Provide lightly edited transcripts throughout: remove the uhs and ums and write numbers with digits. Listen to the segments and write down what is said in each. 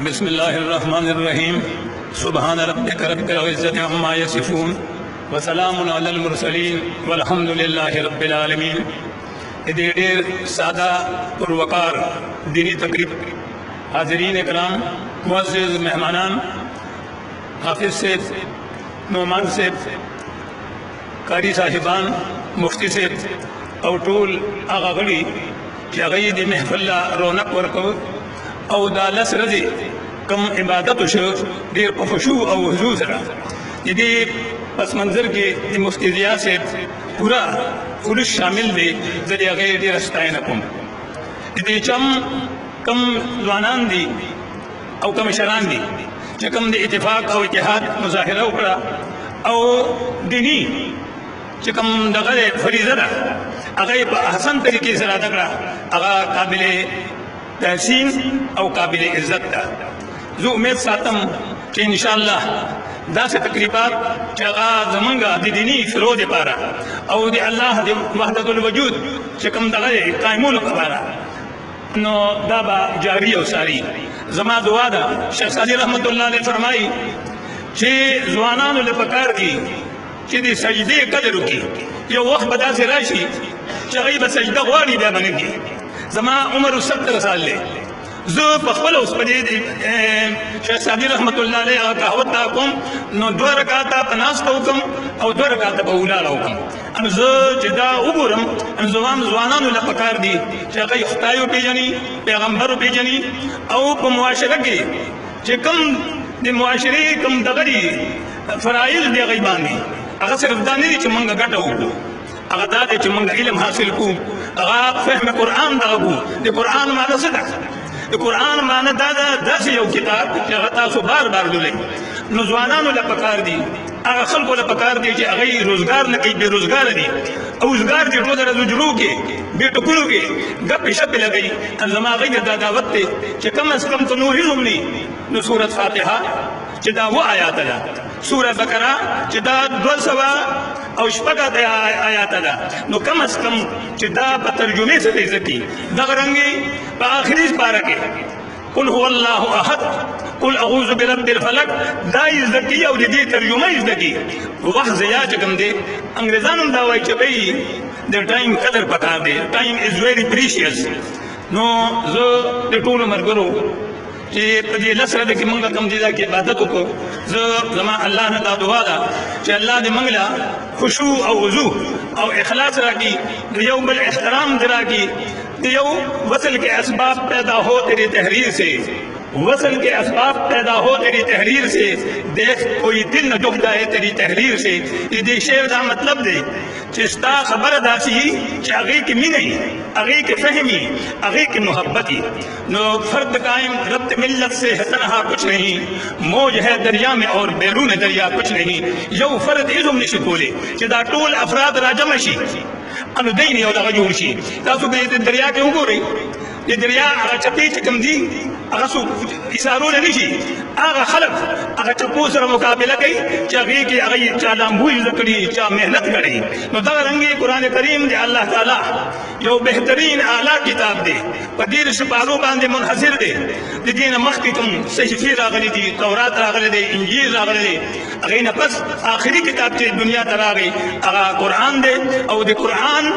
بسم اللہ الرحمن الرحیم سبحان ربک رب العزت عما یصفون وسلام علی المرسلین والحمد للہ رب العالمین. یہ ډیر سادہ پروقار دینی تقریب. حاضرین اکرام، معزز مہمانان، حافظ صاحب، نعمان صاحب، قاری صاحبان، مفتی صاحب او ټول هغه غړي چې هغوی د محفل له رونق ورکوي او دا لس ورځې کم عبادت شو ډېر په خشوع او حضور سره. د دې پس منظر کې د مفتی ضیا صاحب پورا خلوص شامل دی. زه د هغې ډېره ستاینه کوم. د دې چم کم ځوانان دي او کم مشران دي چې کم د اتفاق او اتحاد مظاهره وکړه او دینی چې کم دغه فریضه ده هغه په احسن طریقې سره ادا کړه، هغه قابل تحسین او قابل عزت ده. زه امید ساتم چې انشاءالله داسې تقریبات چې هغه زمونږ د دیني فروع دپاره او د الله د وحدت الوجود چې کوم دغه قایمولو لپاره نو دا به جاری او ساری. زما دعا ده، شیخ سعدي رحمت الله علیه فرمایي چې ځوانانو له پکار دي چې د سجدې قدر وکړي. یو وخت به داسې راشي چې هغوی به سجده غواړي بیا به نه کړي. زما عمر 70 سال دی. زه په خپله اوس په دې شیخ سعدي رحمت الله علیه هغه قهوت ته کوم نو 2 رکعاته په ناسته وکړم او 2 رکعاته په ولاړه وکړم. نو زه چې دا وګورم ځوانانو له پکار دي چې هغوی خدای وپېژني، پیغمبر وپېژني او په معاشره کې چې کوم د معاشرې کوم دغه دي فرایض دي هغوی باندې هغه صرف دا نه دي چې موږ ګټه وکړو، هغه دا دی چې موږ علم حاصل کړو، هغه فهم قرآن دغه کړو. د قرآن معنی څه ده؟ د قرآن معنی دا ده داسې یو کتاب چې هغه تاسو بار بار لولئ. نو ځوانانو له پکار دي، هغه خلکو له پکار دي چې هغوی روزګار نه کوي، بې روزګاره دي او روزګار دي ټوله ورځ حجرو کې بې ټکلو کې ګپې شپې لګوي. زما هغوی ته دا دعوت دی چې کم از کم ته نور هېڅ هم نه نو سورت فاتحه چې دا 7 آیاته ده، سوره بقره چې دا 200 آیاته ده، نو کم از کم چې دا په ترجمې سره زده کړي. دغه رنګې په آخري سپاره کې قل هو الله احد، قل اعوذ برب الفلق، دا یې زده کړي او د دې ترجمه یې زده کړي. وخت ضیاع چې کوم دی، انګریزان هم دا وایي چې بھئی د ټایم قدر پکار دی، ټایم از ویری پریشیس. نو زه د ټولو ملګرو چې په دې لس ورځو کې موږ کوم ځای کې عبادت وکړو، زه زما الله نه دا دعا ده چې الله دې موږ له خشوع او وضوح او اخلاص راکړي، د یو بل احترام دې راکړي، د یو وصل کے اسباب پیدا ہو تیری تحریر سے، وصل کے اسباب پیدا ہو تیری تحریر سے، دیکھ کوئی دل نہ دکھ جائے تیری تحریر سے. یہ دے شعر دا مطلب دے کہ ستا خبر داسی کہ هغې کې مینه، هغې کې فهمی، هغې کې محبتی. نو فرد قائم ربط ملت سے ہے تنہا کچھ نہیں، موج ہے دریا میں اور بیرون دریا کچھ نہیں. یو فرد عزم نشي کولی چې دا ټول افراد راجمع شي انو دی نه یو دغه جوړ شي. تاسو به د دریا کې وګورئ، د دریا هغه چپې چې کوم دي هغه څوک ایسارونه نه شي، هغه خلک هغه چپو سره مقابله کوي چې هغې کې هغوی چا لامبوی زده کړي، چا محنت کړی. نو دغه رنګې قرآن کریم د الله تعالی یو بهترین اعلی کتاب دی، په 13 سپارو باندې منحصر دی. د دې نه مخکې کوم صحیفې راغلي دي، تورات راغلی دی، انجیل راغلی دی، هغې نه پس آخري کتاب چې دنیا ته راغی هغه قرآن دی. او د قرآن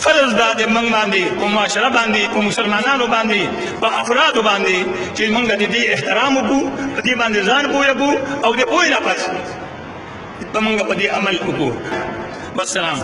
فرض دا د موږ باندې په معاشره باندې، په مسلمانانو باندې، په افرادو باندې چې موږ د دې احترام وکړو، په دې باندې ځان پوه کړو او د پوهې نه پس په موږ په دې عمل وکړو. والسلام.